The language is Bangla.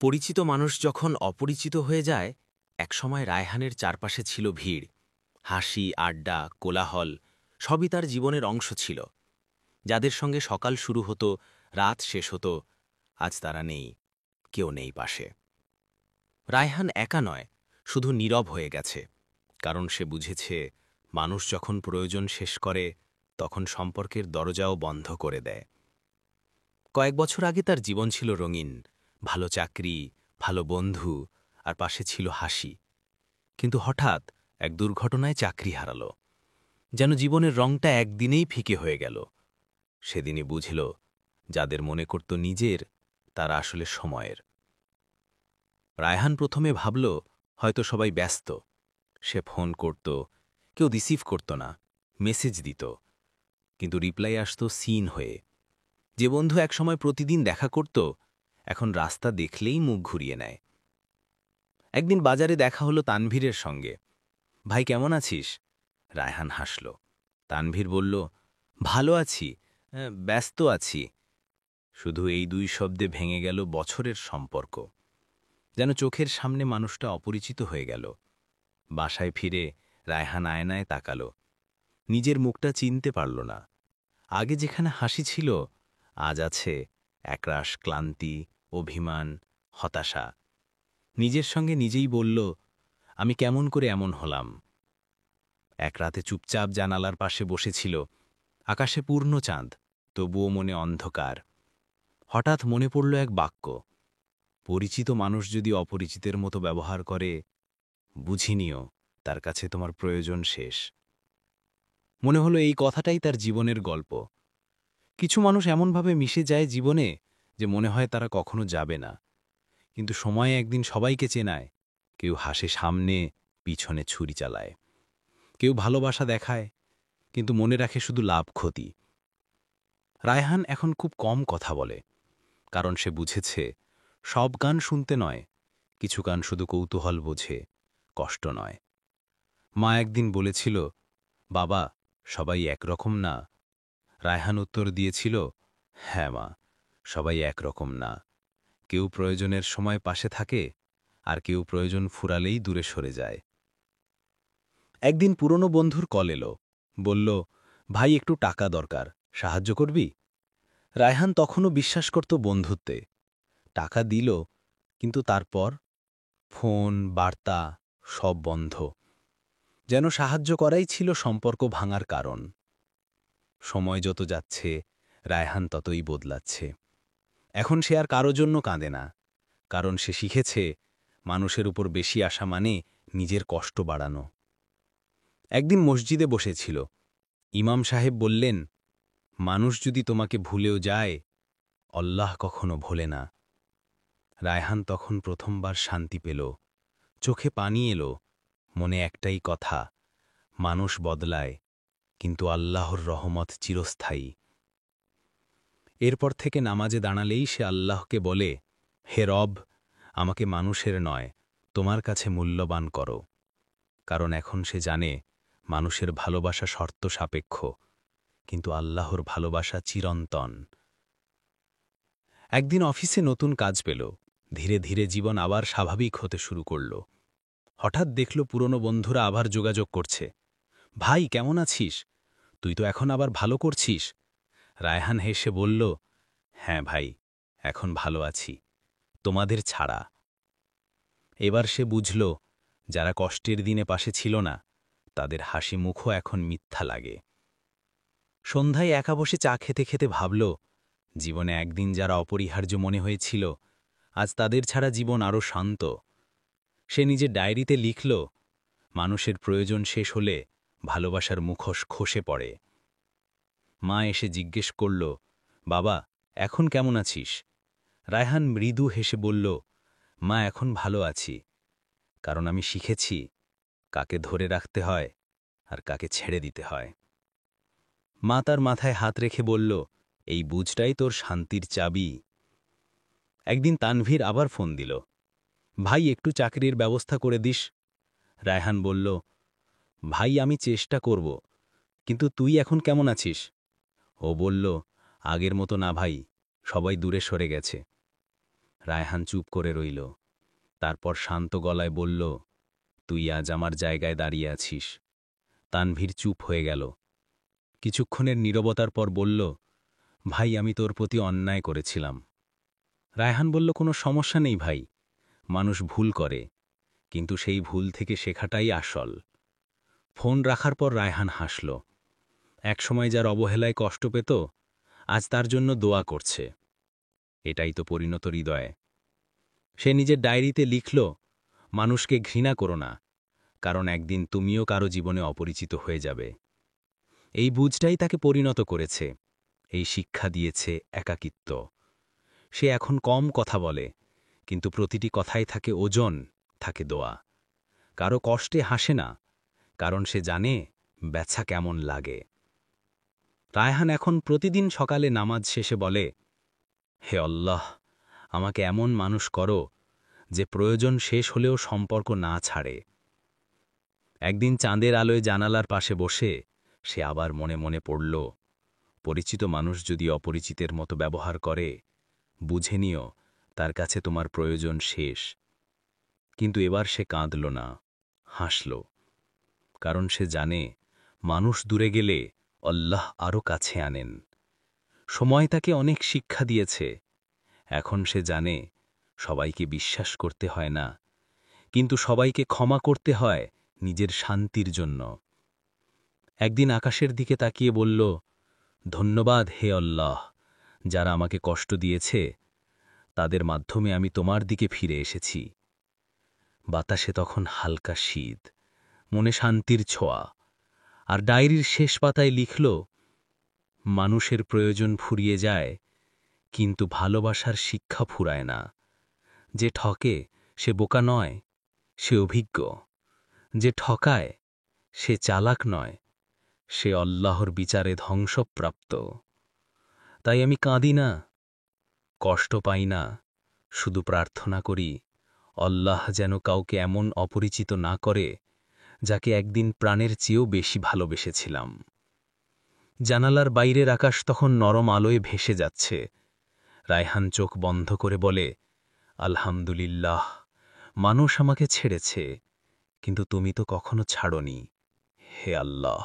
পরিচিত মানুষ যখন অপরিচিত হয়ে যায়, একসময় রায়হানের চারপাশে ছিল ভিড়। হাসি, আড্ডা, কোলাহল সবই তার জীবনের অংশ ছিল। যাদের সঙ্গে সকাল শুরু হতো, রাত শেষ হতো, আজ তারা নেই, কেউ নেই পাশে। রায়হান একা নয়, শুধু নীরব হয়ে গেছে, কারণ সে বুঝেছে মানুষ যখন প্রয়োজন শেষ করে তখন সম্পর্কের দরজাও বন্ধ করে দেয়। কয়েক বছর আগে তার জীবন ছিল রঙিন, ভালো চাকরি, ভালো বন্ধু, আর পাশে ছিল হাসি। কিন্তু হঠাৎ এক দুর্ঘটনায় চাকরি হারাল, যেন জীবনের রংটা একদিনেই ফিকে হয়ে গেল। সেদিনই বুঝল, যাদের মনে করত নিজের, তারা আসলে সময়ের। রায়হান প্রথমে ভাবল হয়তো সবাই ব্যস্ত। সে ফোন করত, কেউ রিসিভ করত না, মেসেজ দিত, কিন্তু রিপ্লাই আসত সিন হয়ে। যে বন্ধু একসময় প্রতিদিন দেখা করত, এখন রাস্তা দেখলেই মুখ ঘুরিয়ে নেয়। একদিন বাজারে দেখা হলো তানভীরের সঙ্গে। ভাই কেমন আছিস? রায়হান হাসল। তানভীর বলল, ভালো আছি, ব্যস্ত আছি। শুধু এই দুই শব্দে ভেঙে গেল বছরের সম্পর্ক। যেন চোখের সামনে মানুষটা অপরিচিত হয়ে গেল। বাসায় ফিরে রায়হান আয়নায় তাকাল। নিজের মুখটা চিনতে পারল না। আগে যেখানে হাসি ছিল, আজ আছে একরাশ ক্লান্তি, অভিমান, হতাশা। নিজের সঙ্গে নিজেই বলল, আমি কেমন করে এমন হলাম? এক রাতে চুপচাপ জানালার পাশে বসেছিল। আকাশে পূর্ণ চাঁদ, তবুও মনে অন্ধকার। হঠাৎ মনে পড়ল এক বাক্য, পরিচিত মানুষ যদি অপরিচিতের মতো ব্যবহার করে, বুঝি নিও তার কাছে তোমার প্রয়োজন শেষ। মনে হলো এই কথাটাই তার জীবনের গল্প। কিছু মানুষ এমনভাবে মিশে যায় জীবনে যে মনে হয় তারা কখনো যাবে না, কিন্তু সময় একদিন সবাইকে চেনায়। কেউ হাসে সামনে, পিছনে ছুরি চালায়। কেউ ভালোবাসা দেখায়, কিন্তু মনে রাখে শুধু লাভ ক্ষতি। রায়হান এখন খুব কম কথা বলে, কারণ সে বুঝেছে সব গান শুনতে নয়, কিছু গান শুধু কৌতূহল বোঝে, কষ্ট নয়। মা একদিন বলেছিল, বাবা, সবাই একরকম না। রায়হান উত্তর দিয়েছিল, হ্যাঁ মা, সবাই একরকম না। কেউ প্রয়োজনের সময় পাশে থাকে, আর কেউ প্রয়োজন ফুরালেই দূরে সরে যায়। একদিন পুরনো বন্ধুর কল এলো, বলল, ভাই একটু টাকা দরকার, সাহায্য করবি? রায়হান তখনও বিশ্বাস করত বন্ধুত্বে। টাকা দিল, কিন্তু তারপর ফোন, বার্তা সব বন্ধ। যেন সাহায্য করাই ছিল সম্পর্ক ভাঙার কারণ। সময় যত যাচ্ছে, রায়হান ততই বদলাচ্ছে। এখন সে আর কারো জন্য কাঁদে না, কারণ সে শিখেছে মানুষের উপর বেশি আশা মানে নিজের কষ্ট বাড়ানো। একদিন মসজিদে বসেছিল। ইমাম সাহেব বললেন, মানুষ যদি তোমাকে ভুলেও যায়, আল্লাহ কখনো ভোলে না। রায়হান তখন প্রথমবার শান্তি পেল। চোখে পানি এলো, মনে একটাই কথা, মানুষ বদলায়, কিন্তু আল্লাহর রহমত চিরস্থায়ী। এরপর থেকে নামাজে দাঁড়ালেই সে আল্লাহকে বলে, হে রব, আমাকে মানুষের নয়, তোমার কাছে মূল্যবান করো। কারণ এখন সে জানে মানুষের ভালোবাসা শর্ত সাপেক্ষ, কিন্তু আল্লাহর ভালোবাসা চিরন্তন। একদিন অফিসে নতুন কাজ পেল। ধীরে ধীরে জীবন আবার স্বাভাবিক হতে শুরু করল। হঠাৎ দেখল পুরনো বন্ধুরা আবার যোগাযোগ করছে। ভাই কেমন আছিস? তুই তো এখন আবার ভালো করছিস। রায়হান হেসে বলল, হ্যাঁ ভাই, এখন ভালো আছি, তোমাদের ছাড়া। এবার সে বুঝল, যারা কষ্টের দিনে পাশে ছিল না, তাদের হাসি মুখও এখন মিথ্যা লাগে। সন্ধ্যায় একা বসে চা খেতে খেতে ভাবল, জীবনে একদিন যারা অপরিহার্য মনে হয়েছিল, আজ তাদের ছাড়া জীবন আরও শান্ত। সে নিজের ডায়েরিতে লিখল, মানুষের প্রয়োজন শেষ হলে ভালোবাসার মুখোশ খসে পড়ে। মা এসে জিজ্ঞেস করল, বাবা এখন কেমন আছিস? রায়হান মৃদু হেসে বলল, মা এখন ভালো আছি, কারণ আমি শিখেছি কাকে ধরে রাখতে হয় আর কাকে ছেড়ে দিতে হয়। মা তার মাথায় হাত রেখে বলল, এই বুঝটাই তোর শান্তির চাবি। একদিন তানভীর আবার ফোন দিল, ভাই একটু চাকরির ব্যবস্থা করে দিস। রায়হান বলল, ভাই আমি চেষ্টা করব, কিন্তু তুই এখন কেমন আছিস? ও বলল, আগের মতো না ভাই, সবাই দূরে সরে গেছে। রায়হান চুপ করে রইল। তারপর শান্ত গলায় বলল, তুই আজ আমার জায়গায় দাঁড়িয়ে আছিস। তানভীর চুপ হয়ে গেল। কিছুক্ষণের নীরবতার পর বলল, ভাই আমি তোর প্রতি অন্যায় করেছিলাম। রায়হান বলল, কোনো সমস্যা নেই ভাই, মানুষ ভুল করে, কিন্তু সেই ভুল থেকে শেখাটাই আসল। ফোন রাখার পর রায়হান হাসল। একসময় যার অবহেলায় কষ্ট পেত, আজ তার জন্য দোয়া করছে। এটাই তো পরিণত হৃদয়। সে নিজের ডায়েরিতে লিখল, মানুষকে ঘৃণা করো না, কারণ একদিন তুমিও কারো জীবনে অপরিচিত হয়ে যাবে। এই বুঝটাই তাকে পরিণত করেছে, এই শিক্ষা দিয়েছে একাকিত্ব। সে এখন কম কথা বলে, কিন্তু প্রতিটি কথায় থাকে ওজন, থাকে দোয়া। কারো কষ্টে হাসে না, কারণ সে জানে ব্যথা কেমন লাগে। রায়হান এখন প্রতিদিন সকালে নামাজ শেষে বলে, হে আল্লাহ, আমাকে এমন মানুষ করো যে প্রয়োজন শেষ হলেও সম্পর্ক না ছাড়ে। একদিন চাঁদের আলোয় জানালার পাশে বসে সে আবার মনে মনে পড়ল, পরিচিত মানুষ যদি অপরিচিতের মতো ব্যবহার করে, বুঝে নিও তার কাছে তোমার প্রয়োজন শেষ। কিন্তু এবার সে কাঁদল না, হাসল, কারণ সে জানে মানুষ দূরে গেলে আল্লাহ আরও কাছে আনেন। সময় তাকে অনেক শিক্ষা দিয়েছে। এখন সে জানে সবাইকে বিশ্বাস করতে হয় না, কিন্তু সবাইকে ক্ষমা করতে হয় নিজের শান্তির জন্য। একদিন আকাশের দিকে তাকিয়ে বলল, ধন্যবাদ হে আল্লাহ, যারা আমাকে কষ্ট দিয়েছে তাদের মাধ্যমে আমি তোমার দিকে ফিরে এসেছি। বাতাসে তখন হালকা শীত, মনে শান্তির ছোঁয়া। আর ডায়েরির শেষ পাতায় লিখল, মানুষের প্রয়োজন ফুরিয়ে যায়, কিন্তু ভালোবাসার শিক্ষা ফুরায় না। যে ঠকে সে বোকা নয়, সে অভিজ্ঞ। যে ঠকায় সে চালাক নয়, সে আল্লাহর বিচারে ধ্বংসপ্রাপ্ত। তাই আমি কাঁদি না, কষ্ট পাই না, শুধু প্রার্থনা করি আল্লাহ যেন কাউকে এমন অপরিচিত না করে যাকে একদিন প্রাণের চেয়েও বেশি ভালোবেসেছিলাম। জানালার বাইরের আকাশ তখন নরম আলোয় ভেসে যাচ্ছে। রায়হান চোখ বন্ধ করে বলে, আলহামদুলিল্লাহ, মানুষ আমাকে ছেড়েছে, কিন্তু তুমি তো কখনো ছাড়োনি, হে আল্লাহ।